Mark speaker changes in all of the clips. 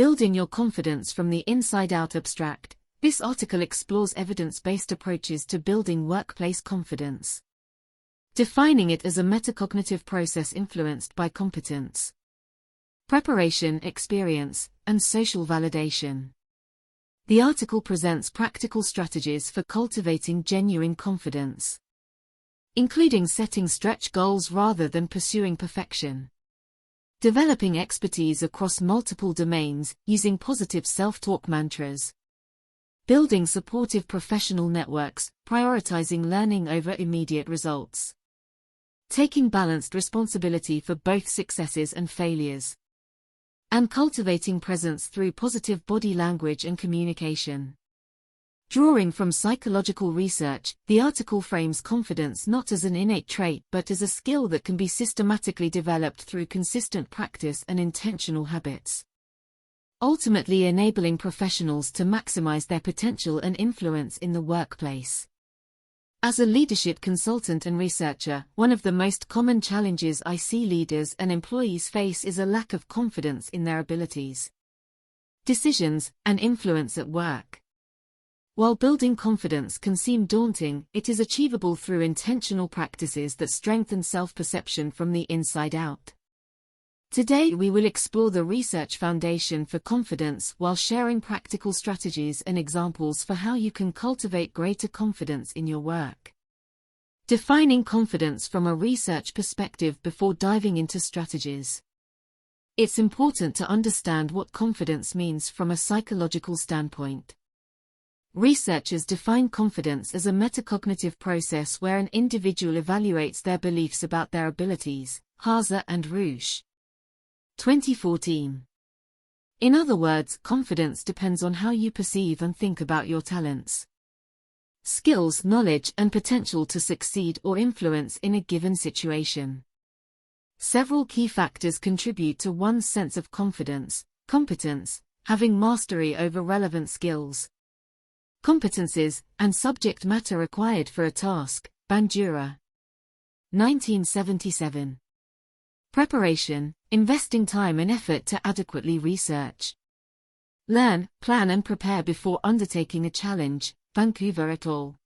Speaker 1: Building Your Confidence from the Inside Out abstract. This article explores evidence-based approaches to building workplace confidence, defining it as a metacognitive process influenced by competence, preparation, experience, and social validation. The article presents practical strategies for cultivating genuine confidence, including setting stretch goals rather than pursuing perfection, developing expertise across multiple domains using positive self-talk mantras, building supportive professional networks, prioritizing learning over immediate results, taking balanced responsibility for both successes and failures, and cultivating presence through positive body language and communication. Drawing from psychological research, the article frames confidence not as an innate trait but as a skill that can be systematically developed through consistent practice and intentional habits, ultimately enabling professionals to maximize their potential and influence in the workplace. As a leadership consultant and researcher, one of the most common challenges I see leaders and employees face is a lack of confidence in their abilities, decisions, and influence at work. While building confidence can seem daunting, it is achievable through intentional practices that strengthen self-perception from the inside out. Today we will explore the research foundation for confidence while sharing practical strategies and examples for how you can cultivate greater confidence in your work. Defining confidence from a research perspective before diving into strategies. It's important to understand what confidence means from a psychological standpoint. Researchers define confidence as a metacognitive process where an individual evaluates their beliefs about their abilities, Haza and Roosh, 2014. In other words, confidence depends on how you perceive and think about your talents, skills, knowledge, and potential to succeed or influence in a given situation. Several key factors contribute to one's sense of confidence: competence, having mastery over relevant skills, competencies, and subject matter required for a task, Bandura, 1977. Preparation, investing time and effort to adequately research, learn, plan and prepare before undertaking a challenge, Vancouver et al.,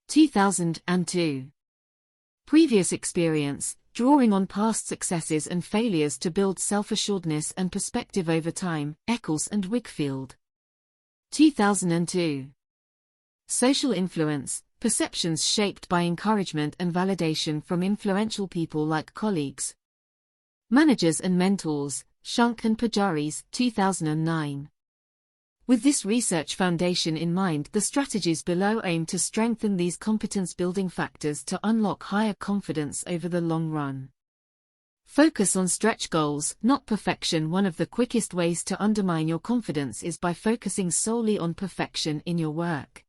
Speaker 1: 2002. Previous experience, drawing on past successes and failures to build self-assuredness and perspective over time, Eccles and Wickfield, 2002. Social influence, perceptions shaped by encouragement and validation from influential people like colleagues, managers and mentors, Shunk and Pajaris, 2009. With this research foundation in mind, the strategies below aim to strengthen these competence-building factors to unlock higher confidence over the long run. Focus on stretch goals, not perfection. One of the quickest ways to undermine your confidence is by focusing solely on perfection in your work.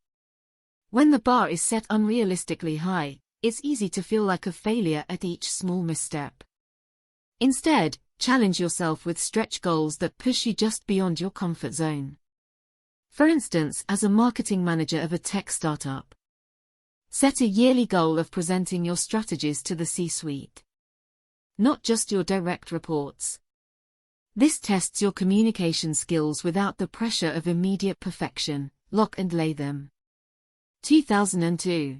Speaker 1: When the bar is set unrealistically high, it's easy to feel like a failure at each small misstep. Instead, challenge yourself with stretch goals that push you just beyond your comfort zone. For instance, as a marketing manager of a tech startup, set a yearly goal of presenting your strategies to the C-suite, not just your direct reports. This tests your communication skills without the pressure of immediate perfection. Lock and lay them, 2002.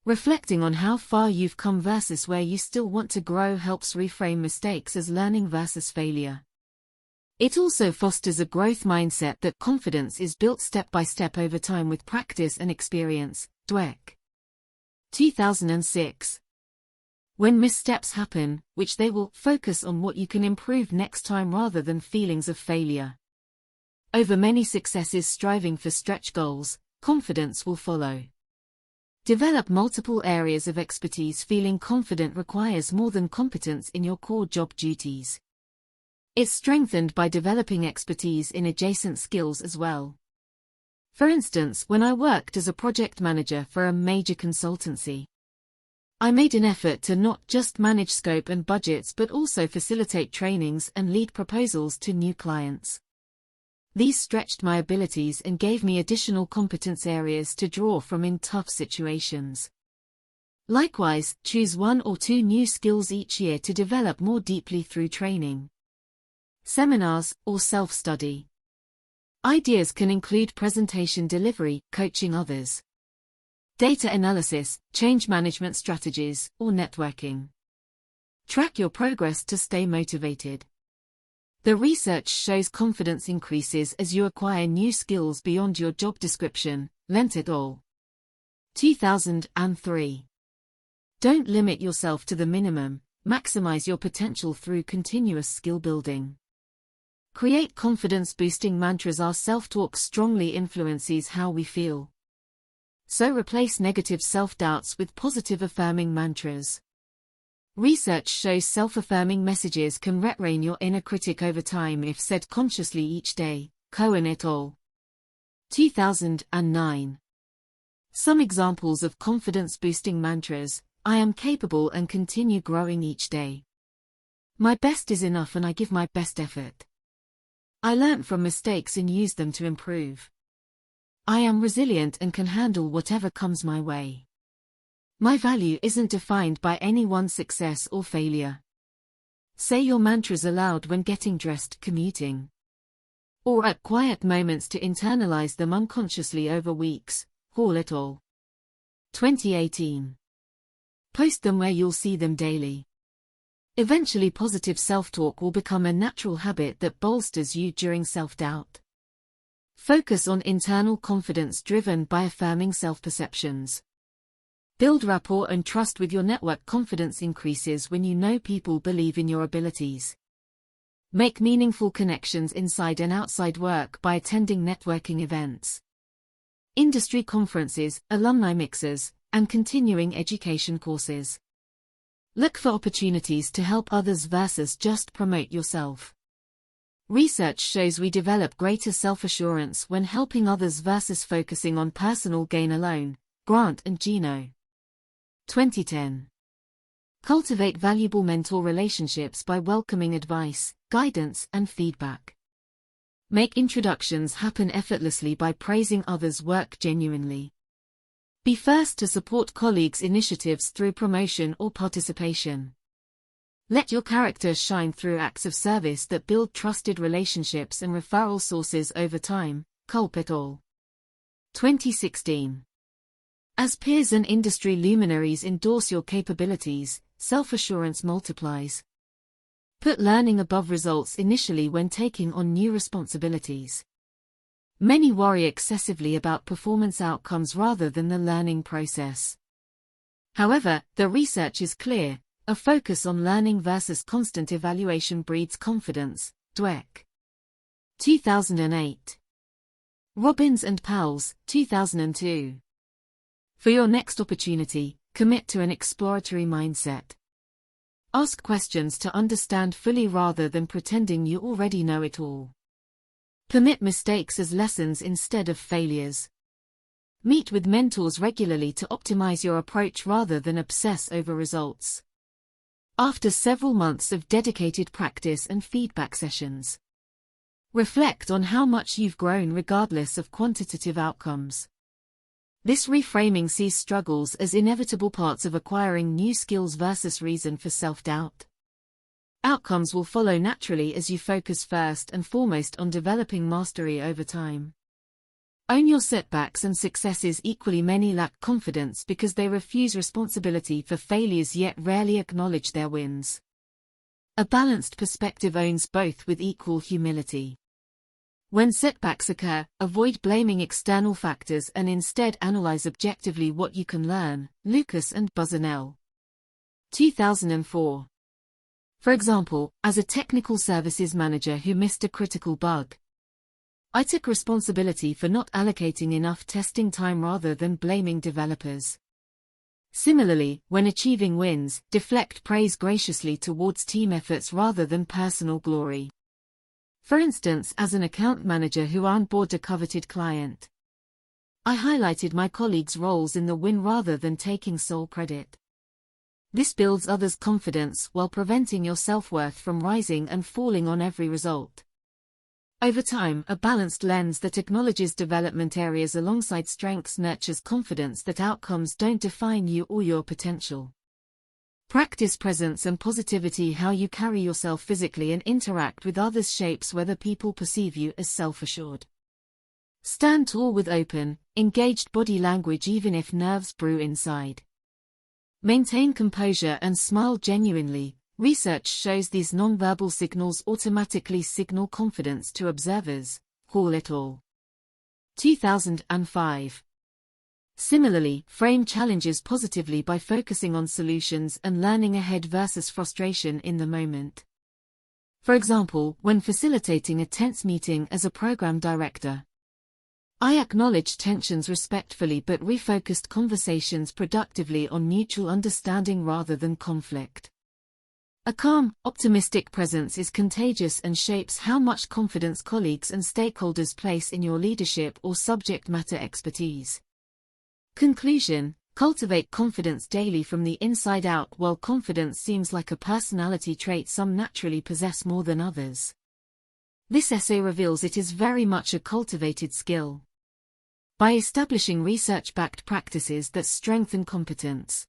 Speaker 1: Reflecting on how far you've come versus where you still want to grow helps reframe mistakes as learning versus failure. It also fosters a growth mindset that confidence is built step by step over time with practice and experience. Dweck, 2006. When missteps happen, which they will, focus on what you can improve next time rather than feelings of failure. Over many successes, striving for stretch goals, confidence will follow. Develop multiple areas of expertise. Feeling confident requires more than competence in your core job duties. It's strengthened by developing expertise in adjacent skills as well. For instance, when I worked as a project manager for a major consultancy, I made an effort to not just manage scope and budgets but also facilitate trainings and lead proposals to new clients. These stretched my abilities and gave me additional competence areas to draw from in tough situations. Likewise, choose 1 or 2 new skills each year to develop more deeply through training. seminars, or self-study. Ideas can include presentation delivery, coaching others, data analysis, change management strategies, or networking. Track your progress to stay motivated. The research shows confidence increases as you acquire new skills beyond your job description. Lent et al. 2003. Don't limit yourself to the minimum, maximize your potential through continuous skill building. Create confidence-boosting mantras. Our self-talk strongly influences how we feel. So replace negative self-doubts with positive affirming mantras. Research shows self-affirming messages can retrain your inner critic over time if said consciously each day. Cohen et al. 2009. Some examples of confidence-boosting mantras: I am capable and continue growing each day. My best is enough and I give my best effort. I learn from mistakes and use them to improve. I am resilient and can handle whatever comes my way. My value isn't defined by any one success or failure. Say your mantras aloud when getting dressed, commuting, or at quiet moments to internalize them unconsciously over weeks. Hall et al. 2018. Post them where you'll see them daily. Eventually, positive self-talk will become a natural habit that bolsters you during self-doubt. Focus on internal confidence driven by affirming self-perceptions. Build rapport and trust with your network. Confidence increases when you know people believe in your abilities. Make meaningful connections inside and outside work by attending networking events, industry conferences, alumni mixers, and continuing education courses. Look for opportunities to help others versus just promote yourself. Research shows we develop greater self-assurance when helping others versus focusing on personal gain alone. Grant and Gino. 2010. Cultivate valuable mentor relationships by welcoming advice, guidance, and feedback. Make introductions happen effortlessly by praising others' work genuinely. Be first to support colleagues' initiatives through promotion or participation. Let your character shine through acts of service that build trusted relationships and referral sources over time. Culp et al. 2016. As peers and industry luminaries endorse your capabilities, self-assurance multiplies. Put learning above results initially when taking on new responsibilities. Many worry excessively about performance outcomes rather than the learning process. However, the research is clear: a focus on learning versus constant evaluation breeds confidence. Dweck. 2008. Robbins and Powles, 2002. For your next opportunity, commit to an exploratory mindset. Ask questions to understand fully rather than pretending you already know it all. Permit mistakes as lessons instead of failures. Meet with mentors regularly to optimize your approach rather than obsess over results. After several months of dedicated practice and feedback sessions, reflect on how much you've grown regardless of quantitative outcomes. This reframing sees struggles as inevitable parts of acquiring new skills versus reason for self-doubt. Outcomes will follow naturally as you focus first and foremost on developing mastery over time. Own your setbacks and successes equally. Many lack confidence because they refuse responsibility for failures yet rarely acknowledge their wins. A balanced perspective owns both with equal humility. When setbacks occur, avoid blaming external factors and instead analyze objectively what you can learn. Lucas and Buzzanell. 2004. For example, as a technical services manager who missed a critical bug, I took responsibility for not allocating enough testing time rather than blaming developers. Similarly, when achieving wins, deflect praise graciously towards team efforts rather than personal glory. For instance, as an account manager who onboarded a coveted client, I highlighted my colleagues' roles in the win rather than taking sole credit. This builds others' confidence while preventing your self-worth from rising and falling on every result. Over time, a balanced lens that acknowledges development areas alongside strengths nurtures confidence that outcomes don't define you or your potential. Practice presence and positivity. How you carry yourself physically and interact with others shapes whether people perceive you as self-assured. Stand tall with open, engaged body language even if nerves brew inside. Maintain composure and smile genuinely. Research shows these nonverbal signals automatically signal confidence to observers. Hall et al. 2005. Similarly, frame challenges positively by focusing on solutions and learning ahead versus frustration in the moment. For example, when facilitating a tense meeting as a program director, I acknowledged tensions respectfully but refocused conversations productively on mutual understanding rather than conflict. A calm, optimistic presence is contagious and shapes how much confidence colleagues and stakeholders place in your leadership or subject matter expertise. Conclusion: cultivate confidence daily from the inside out. While confidence seems like a personality trait some naturally possess more than others, this essay reveals it is very much a cultivated skill. By establishing research-backed practices that strengthen competence,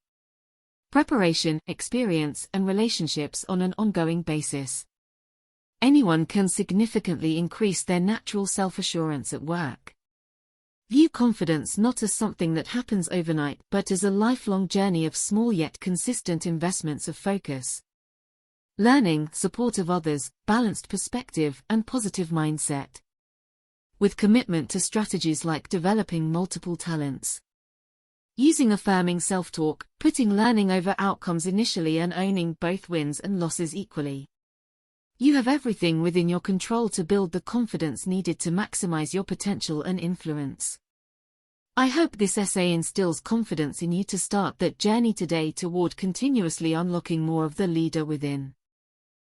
Speaker 1: preparation, experience, and relationships on an ongoing basis, anyone can significantly increase their natural self-assurance at work. View confidence not as something that happens overnight but as a lifelong journey of small yet consistent investments of focus, learning, support of others, balanced perspective, and positive mindset. With commitment to strategies like developing multiple talents, using affirming self-talk, putting learning over outcomes initially and owning both wins and losses equally, you have everything within your control to build the confidence needed to maximize your potential and influence. I hope this essay instills confidence in you to start that journey today toward continuously unlocking more of the leader within.